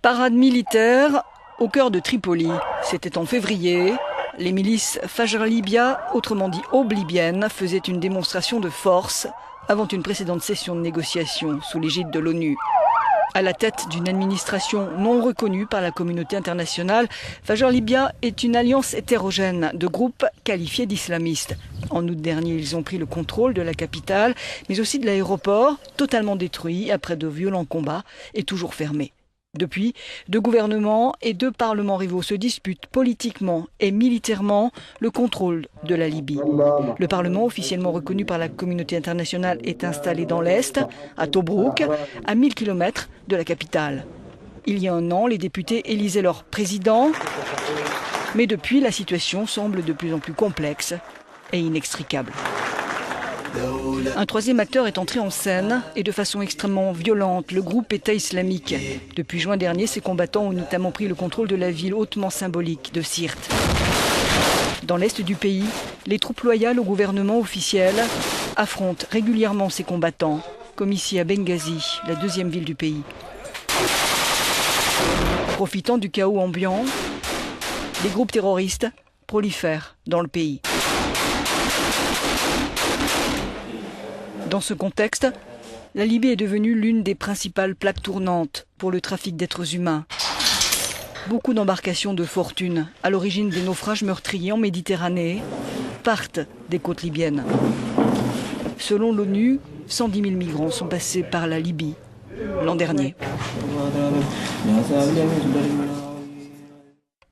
Parade militaire au cœur de Tripoli. C'était en février. Les milices Fajr Libya, autrement dit Aube libyenne, faisaient une démonstration de force avant une précédente session de négociation sous l'égide de l'ONU. À la tête d'une administration non reconnue par la communauté internationale, Fajr Libya est une alliance hétérogène de groupes qualifiés d'islamistes. En août dernier, ils ont pris le contrôle de la capitale, mais aussi de l'aéroport, totalement détruit après de violents combats et toujours fermé. Depuis, 2 gouvernements et 2 parlements rivaux se disputent politiquement et militairement le contrôle de la Libye. Le Parlement, officiellement reconnu par la communauté internationale, est installé dans l'Est, à Tobrouk, à 1000 km de la capitale. Il y a un an, les députés élisaient leur président, mais depuis, la situation semble de plus en plus complexe et inextricable. Un troisième acteur est entré en scène et de façon extrêmement violente, le groupe État islamique. Depuis juin dernier, ces combattants ont notamment pris le contrôle de la ville hautement symbolique de Sirte. Dans l'est du pays, les troupes loyales au gouvernement officiel affrontent régulièrement ces combattants, comme ici à Benghazi, la 2e ville du pays. Profitant du chaos ambiant, les groupes terroristes prolifèrent dans le pays. Dans ce contexte, la Libye est devenue l'une des principales plaques tournantes pour le trafic d'êtres humains. Beaucoup d'embarcations de fortune, à l'origine des naufrages meurtriers en Méditerranée, partent des côtes libyennes. Selon l'ONU, 110 000 migrants sont passés par la Libye l'an dernier.